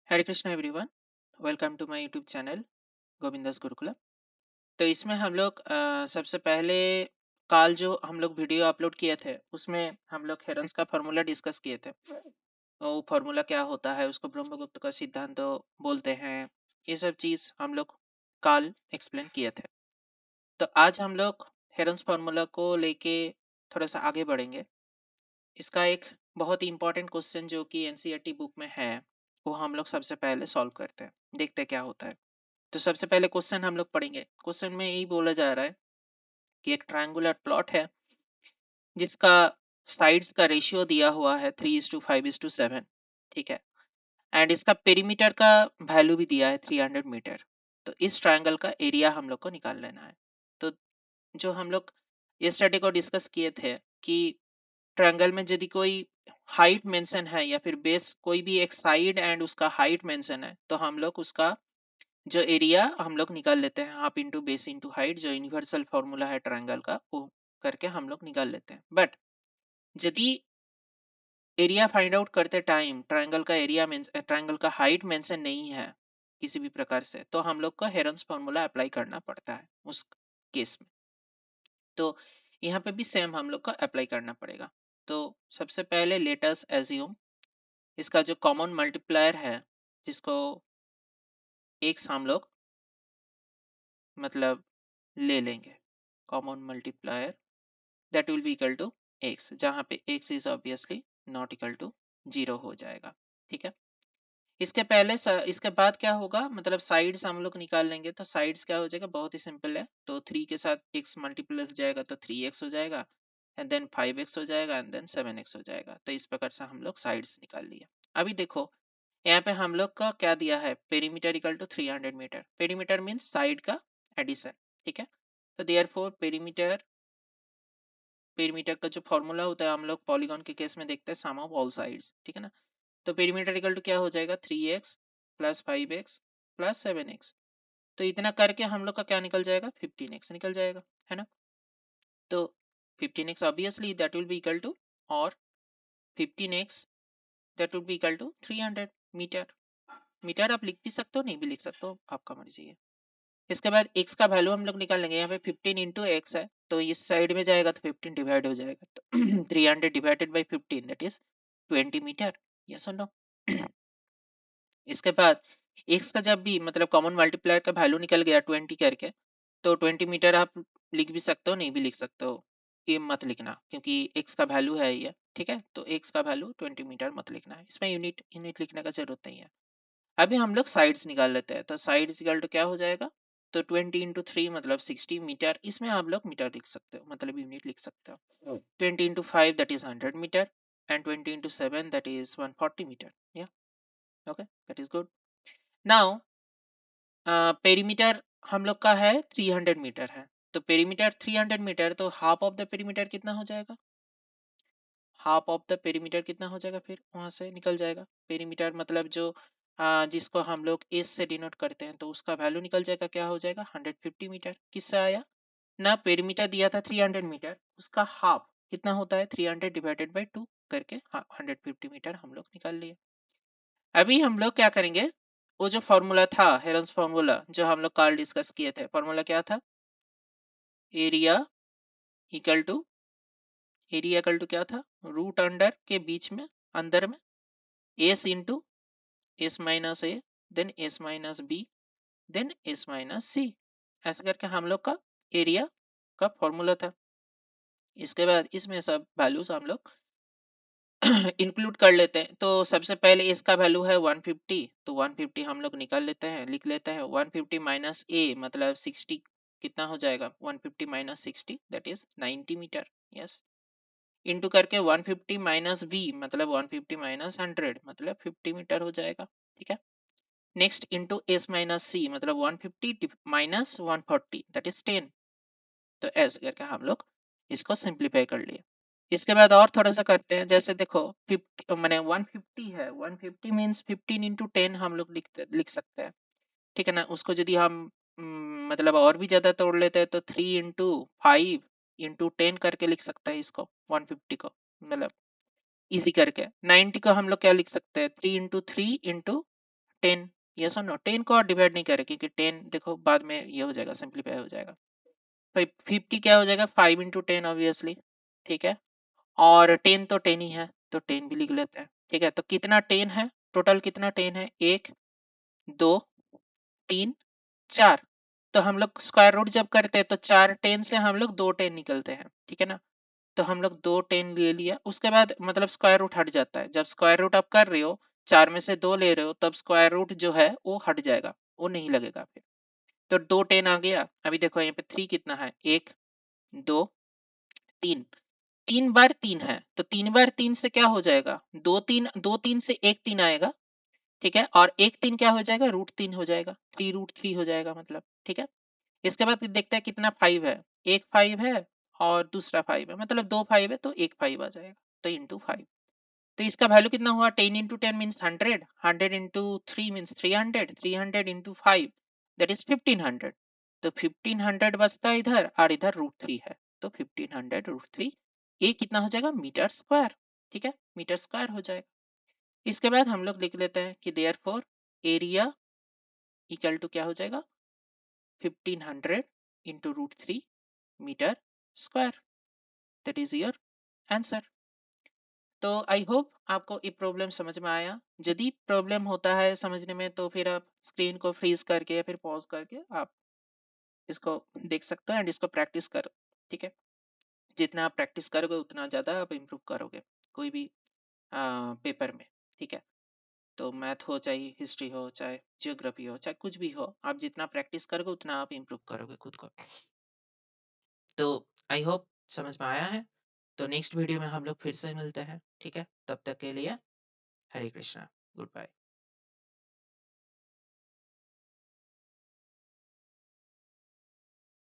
Hare Krishna everyone. Welcome to my YouTube channel Govindas Gurukulam. तो इसमें हम लोग सबसे पहले काल जो हम लोग वीडियो अपलोड किए थे उसमें हम लोग हेरन्स का फार्मूला डिस्कस किए थे। वो फार्मूला क्या होता है, उसको ब्रह्मगुप्त का सिद्धांत बोलते हैं, ये सब चीज हम लोग काल एक्सप्लेन किए थे। तो आज हम लोग हेरन्स फार्मूला को लेके थोड़ा सा आगे बढ़ेंगे। इसका एक बहुत ही इंपॉर्टेंट क्वेश्चन जो कि एनसीईआरटी बुक में है वो हम लोग सबसे पहले सॉल्व करते हैं, देखते हैं क्या होता है। तो सबसे पहले क्वेश्चन हम लोग पढ़ेंगे। क्वेश्चन में यही बोला जा रहा है कि एक ट्रायंगुलर प्लॉट है जिसका साइड्स का रेशियो दिया हुआ है 3:5:7। ठीक है, एंड इसका पेरीमीटर का वैल्यू भी दिया है 300 मीटर। तो इस ट्रायंगल का एरिया हम लोग को निकाल लेना है। तो जो हम लोग ये स्टडी को डिस्कस किए थे कि ट्रायंगल में यदि कोई हाइट मेंशन है या फिर बेस कोई भी एक साइड एंड उसका हाइट मेंशन है तो हम लोग उसका जो एरिया हम लोग निकाल लेते हैं, half into base into height, जो यूनिवर्सल फॉर्मूला है ट्रायंगल का वो करके हम लोग निकाल लेते हैं। बट यदि एरिया फाइंड आउट करते टाइम ट्रायंगल का एरिया ट्रायंगल का हाइट मेंशन नहीं है किसी भी प्रकार से, तो हम लोग को हेरन्स फॉर्मूला अप्लाई करना पड़ता है उस केस में। तो यहाँ पे भी सेम हम लोग को अप्लाई करना पड़ेगा। तो सबसे पहले लेट अस एज्यूम इसका जो कॉमन मल्टीप्लायर है जिसको एक्स हम लोग मतलब ले लेंगे, common multiplier that will be equal to x, जहां पे x is obviously not equal to 0 हो जाएगा। ठीक है, इसके पहले इसके बाद क्या होगा, मतलब साइड्स हम लोग निकाल लेंगे। तो साइड्स क्या हो जाएगा, बहुत ही सिंपल है। तो 3 के साथ x मल्टीप्लाई हो जाएगा तो 3x हो जाएगा, एंड देन 5x हो जाएगा, एंड देन 7x हो जाएगा। तो इस प्रकार से हम लोग साइड्स निकाल लिए। अभी देखो यहाँ पे हम लोग का क्या दिया है, perimeter equal to 300 metre. Perimeter means side का एडिशन। ठीक है, तो देयरफॉर पेरीमीटर पेरीमीटर का जो फॉर्मूला होता है हम लोग पॉलीगॉन के केस में देखते हैं सम ऑफ ऑल साइड्स। ठीक है ना, तो पेरीमीटर इक्वल टू क्या हो जाएगा, 3x plus 5x plus 7x। तो इतना करके हम लोग का क्या निकल जाएगा, 15x निकल जाएगा, है ना। तो 15x obviously that will be equal to, और 15x that will be equal to 300 metre. Metre आप लिख भी सकते हो, नहीं भी लिख सकते हो, आपका मर्जी है। इसके बाद x का वैल्यू हम लोग निकाल लेंगे। यहाँ पे 15 इंटू एक्स है तो इस साइड में जाएगा तो 15 डिवाइड हो जाएगा, तो 300 divided by 15 that is 20 metre. Yes और नो। इसके बाद x का जब भी मतलब कॉमन मल्टीप्लायर का वैल्यू निकल गया 20 करके, तो 20 मीटर आप लिख भी सकते हो, नहीं भी लिख सकते हो, ये मत लिखना क्योंकि x का वैल्यू है ये। ठीक है, तो x का वैल्यू 20 मीटर मत लिखना है, इसमें यूनिट यूनिट लिखने का जरूरत नहीं है। अभी हम लोग साइड्स निकाल लेते हैं। तो साइड इक्वल टू क्या हो जाएगा, तो 20 इंटू 3 मतलब 60 मीटर। इसमें आप लोग मीटर लिख सकते हो, मतलब यूनिट लिख सकते हो। 20 into 5 that is 100 metre, and 20 into 7 that is 140 metre. या okay, that is good. Now perimeter हम लोग का है 300 मीटर है। तो पेरीमीटर 300 मीटर, तो हाफ ऑफ द पेरीमीटर कितना हो जाएगा, हाफ ऑफ द पेरीमीटर कितना हो जाएगा, फिर वहां से निकल जाएगा। पेरीमीटर मतलब जो जिसको हम लोग एस से डिनोट करते हैं, तो उसका वैल्यू निकल जाएगा, क्या हो जाएगा 150 मीटर। किससे आया ना, पेरीमीटर दिया था 300 मीटर, उसका हाफ कितना होता है 300 डिवाइडेड बाई 2 करके 150 मीटर हम लोग निकाल लिए। अभी हम लोग क्या करेंगे, वो जो फॉर्मूला था हेरन्स फॉर्मूला जो हम लोग कल डिस्कस किए थे, फॉर्मूला क्या था, area equal to, area equal to क्या था, रूट अंडर के बीच में अंदर में S into S minus A, then S minus B, then S minus C. ऐसे करके हम लोग का एरिया का फॉर्मूला था। इसके बाद इसमें सब वैल्यूज हम लोग इंक्लूड कर लेते हैं। तो सबसे पहले इसका वैल्यू है 150, तो 150 हम लोग निकाल लेते हैं, लिख लेते हैं। 150 माइनस ए मतलब 60 कितना हो जाएगा, 150 minus 60 that is 90 metre. Yes, into करके 150 माइनस बी मतलब 150 माइनस 100 मतलब 50 मीटर हो जाएगा। ठीक है, नेक्स्ट इंटू एस माइनस सी मतलब 150 माइनस 140 दैट इज 10। तो ऐसे करके हम लोग इसको सिंप्लीफाई कर लिए। इसके बाद और थोड़ा सा करते हैं, जैसे देखो 50 मैंने 150 है, 150 मीन्स 15 इंटू 10 हम लोग लिख सकते हैं। ठीक है ना, उसको यदि हम मतलब और भी ज्यादा तोड़ लेते हैं तो 3 इंटू 5 इंटू 10 करके लिख सकते हैं इसको, 150 को मतलब इजी करके। 90 को हम लोग क्या लिख सकते हैं, 3 इंटू 3 इंटू 10, यस और नो? 10 को और डिवाइड नहीं करे क्योंकि 10 देखो बाद में ये हो जाएगा, सिंप्लीफाई हो जाएगा। 50 क्या हो जाएगा, 5 इंटू 10 ऑब्वियसली, ठीक है। और 10 तो 10 ही है, तो 10 भी लिख लेते हैं, ठीक है। तो कितना 10 है, टोटल कितना 10 है, 1 2 3 4। तो हम लोग स्क्वायर रूट जब करते हैं तो 4 10 से हम लोग 2 10 निकलते हैं, ठीक है ना। तो हम लोग 2 10 ले लिया, उसके बाद मतलब स्क्वायर रूट हट जाता है। जब स्क्वायर रूट आप कर रहे हो, 4 में से 2 ले रहे हो, तब स्क्वायर रूट जो है वो हट जाएगा, वो नहीं लगेगा फिर। तो 2 10 आ गया। अभी देखो यहाँ पे 3 कितना है, 1 2 3। 3 बार 3 है, तो 3 बार 3 से क्या हो जाएगा, 2 3 से 1 3 आएगा, ठीक है। और 1 3 क्या हो जाएगा, √3 हो जाएगा, 3√3 हो जाएगा मतलब, ठीक है। इसके बाद देखते हैं कितना 5 है, एक 5 है और दूसरा 5 है, मतलब 2 5 है तो एक 5 आ जाएगा, तो इंटू 5। तो इसका वैल्यू कितना हुआ, 10 into 10 means 100, 100 into 3 means 300, 300 into 5 that is 1500। तो 1500 बचता है इधर, और इधर √3 है, तो 1500√3 ये कितना हो जाएगा, मीटर स्क्वायर, ठीक है, मीटर स्क्वायर हो जाएगा। इसके बाद हम लोग लिख लेते हैं कि देयरफॉर एरिया इक्वल टू क्या हो जाएगा, 1500 into √3 metre square, that is your answer. तो आई होप आपको ये प्रॉब्लम समझ में आया। यदि प्रॉब्लम होता है समझने में तो फिर आप स्क्रीन को फ्रीज करके या फिर पॉज करके आप इसको देख सकते हो एंड इसको प्रैक्टिस करो, ठीक है। जितना आप प्रैक्टिस करोगे उतना ज़्यादा आप इम्प्रूव करोगे कोई भी पेपर में, ठीक है। तो मैथ हो चाहे हिस्ट्री हो चाहे जियोग्राफी हो चाहे कुछ भी हो, आप जितना प्रैक्टिस करोगे उतना आप इम्प्रूव करोगे खुद को। तो आई होप समझ में आया है। तो नेक्स्ट वीडियो में हम लोग फिर से मिलते हैं, ठीक है। तब तक के लिए हरे कृष्णा, गुड बाय।